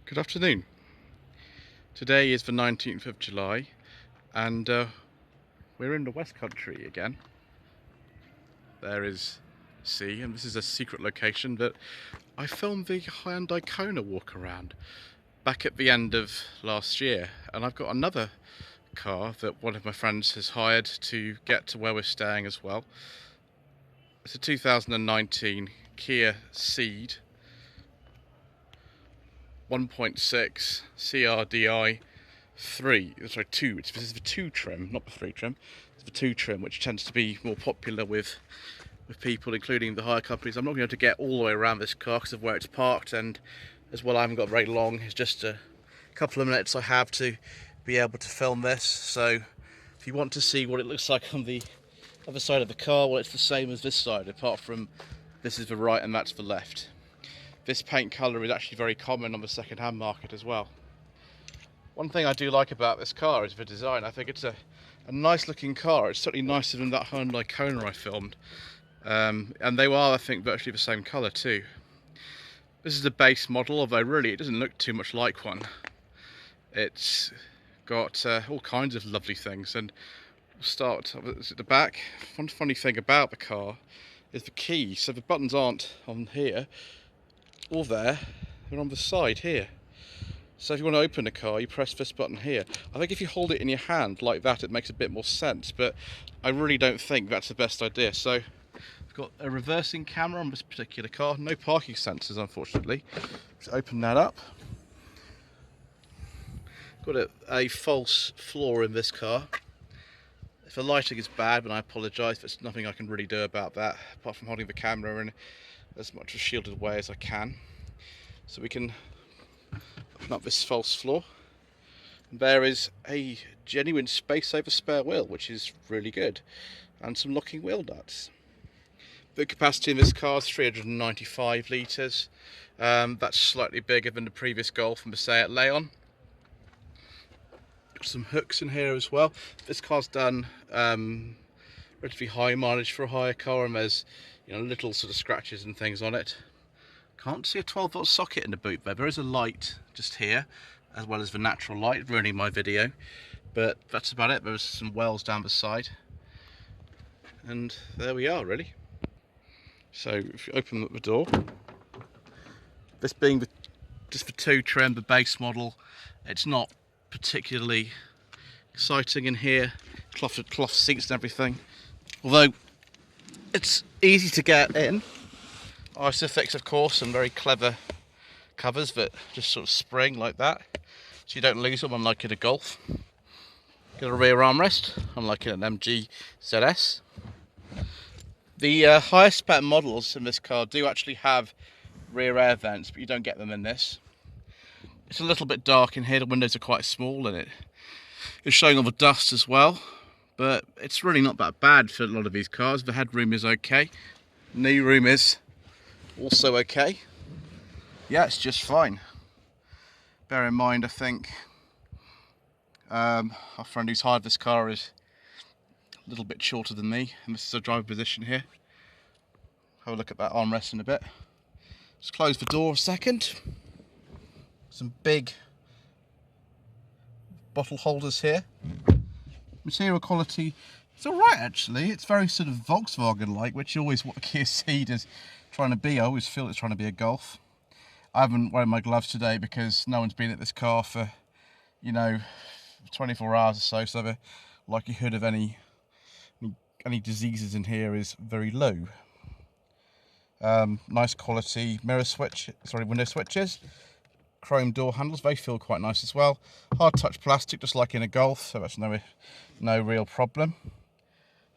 Good afternoon. Today is the 19th of July and we're in the West Country again. There is sea, and this is a secret location that I filmed the Hyundai Kona walk around back at the end of last year, and I've got another car that one of my friends has hired to get to where we're staying as well. It's a 2019 Kia Ceed 1.6 CRDi 2. This is the 2 trim, not the 3 trim. It's the 2 trim, which tends to be more popular with people, including the hire companies. I'm not going to get all the way around this car because of where it's parked, and as well I haven't got very long. It's just a couple of minutes I have to be able to film this. So if you want to see what it looks like on the other side of the car, well, it's the same as this side, apart from this is the right and that's the left. This paint colour is actually very common on the second-hand market as well. One thing I do like about this car is the design. I think it's a nice looking car. It's certainly nicer than that Hyundai Kona I filmed. And they are, I think, virtually the same colour too. This is the base model, although really it doesn't look too much like one. It's got all kinds of lovely things, and we'll start at the back. One funny thing about the car is the key. So the buttons aren't on here or there, they're on the side here. So if you want to open the car, you press this button here. I think if you hold it in your hand like that, it makes a bit more sense, but I really don't think that's the best idea. So I've got a reversing camera on this particular car, no parking sensors unfortunately. Just open that up. Got a false floor in this car. If the lighting is bad, then I apologise, there's nothing I can really do about that, apart from holding the camera in as much a shielded way as I can. So we can open up this false floor. And there is a genuine space saver spare wheel, which is really good, and some locking wheel nuts. The capacity in this car is 395 litres. That's slightly bigger than the previous Golf and Passat Leon. Got some hooks in here as well. This car's done relatively high mileage for a hire car, and there's little sort of scratches and things on it. Can't see a 12-volt socket in the boot there. There is a light just here, as well as the natural light ruining my video, but that's about it. There's some wells down the side, and there we are really. So if you open up the door, this being just the 2 trim, the base model, it's not particularly exciting in here. Cloth seats and everything, although it's easy to get in. Isofix, of course, and very clever covers that just sort of spring like that, so you don't lose them, unlike in a Golf. Got a rear armrest, unlike in an MG ZS. The higher spec models in this car do actually have rear air vents, but you don't get them in this. It's a little bit dark in here, the windows are quite small, and it's showing all the dust as well, but it's really not that bad for a lot of these cars. The headroom is okay, knee room is also okay. Yeah, it's just fine. Bear in mind, I think our friend who's hired this car is a little bit shorter than me, and this is a driver position here. Have a look at that armrest in a bit. Just close the door a second. Some big bottle holders here. Material quality, it's alright actually. It's very sort of Volkswagen-like, which is always what the Kia Ceed is trying to be. I always feel it's trying to be a Golf. I haven't worn my gloves today because no one's been at this car for 24 hours or so, so the likelihood of any diseases in here is very low. Nice quality window switches. Chrome door handles, they feel quite nice as well. Hard touch plastic, just like in a Golf, so that's no real problem.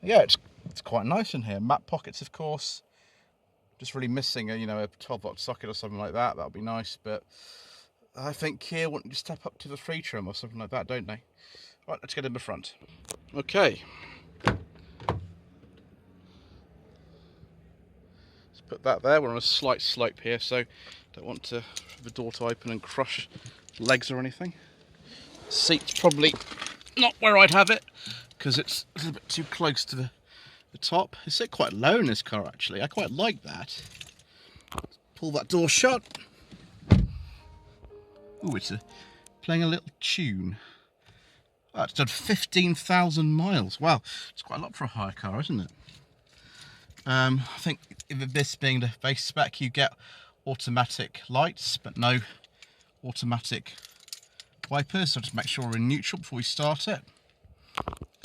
Yeah, it's quite nice in here. Map pockets, of course. Just really missing a 12-volt socket or something like that. That would be nice, but I think Kia want you to step up to the 3 trim or something like that, don't they? Right, let's get in the front. Okay. Let's put that there. We're on a slight slope here, so don't want the door to open and crush legs or anything. Seat's probably not where I'd have it because it's a little bit too close to the top. It's set quite low in this car actually. I quite like that. Pull that door shut. Ooh, it's playing a little tune. Oh, it's done 15,000 miles. Wow, it's quite a lot for a hire car, isn't it? I think this being the base spec, you get automatic lights, but no automatic wipers. So just make sure we're in neutral before we start it.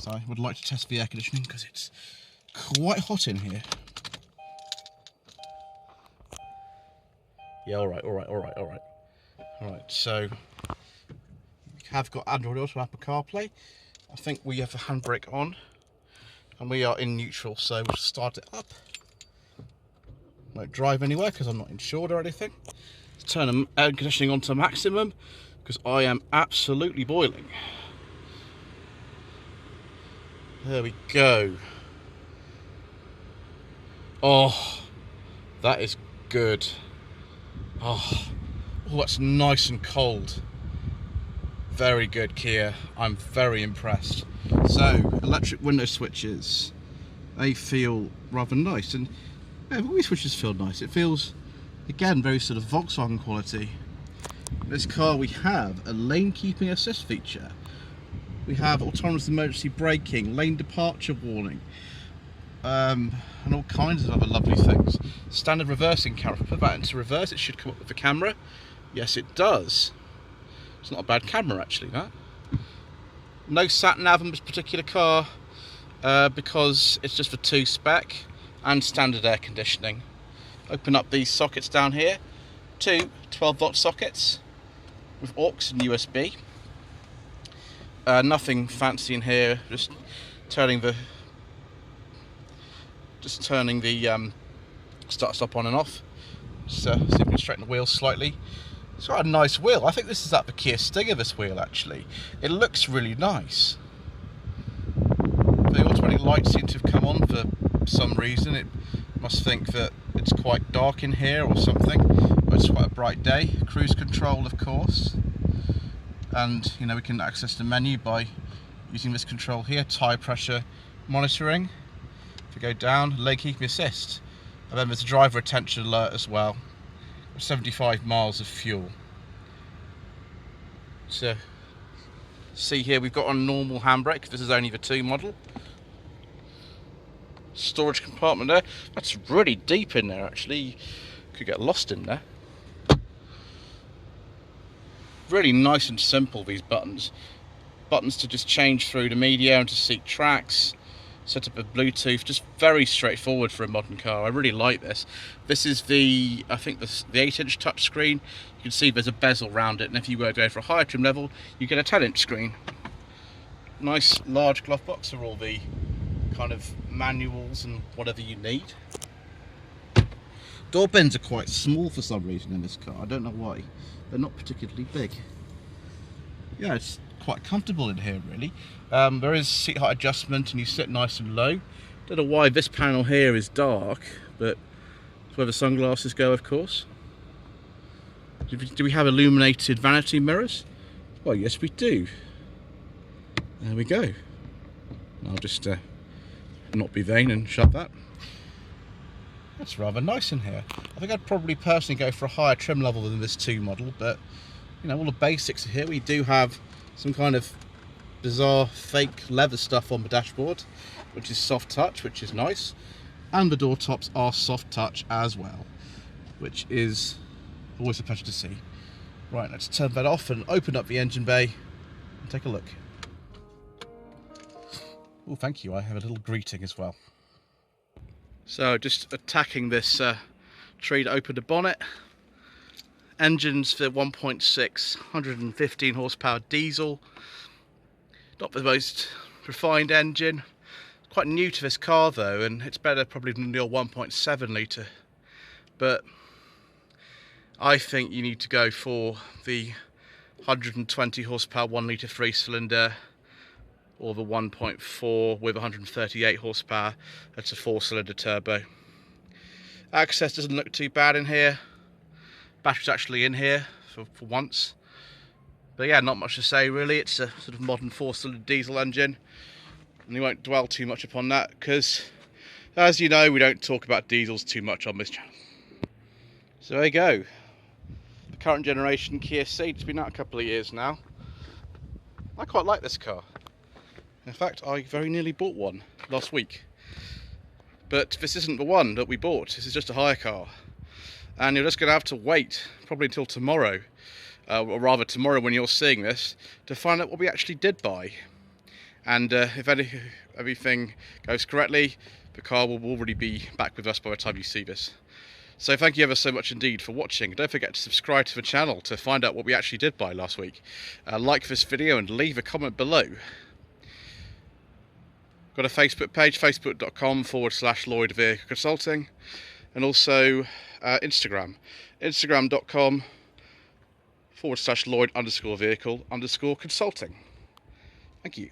So I would like to test the air conditioning because it's quite hot in here. Yeah, all right. Alright, so we have got Android Auto, Apple CarPlay. I think we have a handbrake on and we are in neutral, so we'll start it up. Won't drive anywhere because I'm not insured or anything. Let's turn the air conditioning on to maximum because I am absolutely boiling. There we go. Oh, that is good. Oh, that's nice and cold. Very good, Kia. I'm very impressed. So, electric window switches, they feel rather nice, and yeah, all these switches feel nice. It feels, again, very sort of Volkswagen quality. In this car we have a lane keeping assist feature. We have autonomous emergency braking, lane departure warning, and all kinds of other lovely things. Standard reversing camera. If I put that into reverse, it should come up with the camera. Yes, it does. It's not a bad camera, actually, that. No sat-nav on this particular car because it's just for 2 spec and standard air conditioning. Open up these sockets down here. 2 12-volt sockets with aux and USB. Nothing fancy in here. Just turning the start-stop on and off. So see if we can straighten the wheels slightly. It's got a nice wheel. I think this is like the Kia Stinger, this wheel, actually. It looks really nice. The automatic lights seem to have come on for some reason. It must think that it's quite dark in here or something. But it's quite a bright day. Cruise control, of course. And, you know, we can access the menu by using this control here. Tyre pressure monitoring. If we go down, leg keeping assist. And then there's a driver attention alert as well. 75 miles of fuel. So see here, we've got a normal handbrake. This is only the 2 model. Storage compartment there. That's really deep in there, actually. You could get lost in there. Really nice and simple, these buttons. Buttons to just change through the media and to seek tracks. Set up a Bluetooth, just very straightforward for a modern car. I really like this. This is the 8-inch touchscreen. You can see there's a bezel around it, and if you were to go for a higher trim level, you get a 10-inch screen. Nice large glove box for all the kind of manuals and whatever you need. Door bins are quite small for some reason in this car. I don't know why. They're not particularly big. Yeah, it's quite comfortable in here, really. There is seat height adjustment and you sit nice and low. Don't know why this panel here is dark, but it's where the sunglasses go, of course. Do we have illuminated vanity mirrors? Well, yes we do. There we go. I'll just not be vain and shut that. That's rather nice in here. I think I'd probably personally go for a higher trim level than this 2 model, but you know, all the basics are here. We do have some kind of bizarre fake leather stuff on the dashboard, which is soft touch, which is nice, and the door tops are soft touch as well, which is always a pleasure to see. Right, let's turn that off and open up the engine bay and take a look. Oh, thank you. I have a little greeting as well. So just attacking this tree to open the bonnet. Engines for 1.6, 115 horsepower diesel. Not the most refined engine. Quite new to this car though, and it's better probably than the old 1.7 litre. But I think you need to go for the 120 horsepower 1 litre 3-cylinder, or the 1.4 with 138 horsepower. That's a 4-cylinder turbo. Access doesn't look too bad in here. Battery's actually in here for once. But yeah, not much to say really. It's a sort of modern 4-cylinder diesel engine, and we won't dwell too much upon that because, as you know, we don't talk about diesels too much on this channel. So there you go. The current generation Kia Ceed. It's been out a couple of years now. I quite like this car. In fact, I very nearly bought one last week. But this isn't the one that we bought. This is just a hire car. And you're just going to have to wait probably until tomorrow, or rather tomorrow when you're seeing this, to find out what we actually did buy. And if everything goes correctly, the car will already be back with us by the time you see this. So thank you ever so much indeed for watching. Don't forget to subscribe to the channel to find out what we actually did buy last week. Like this video and leave a comment below. Got a Facebook page, facebook.com/Lloyd Vehicle Consulting, and also Instagram, instagram.com/Lloyd_Vehicle_Consulting. Thank you.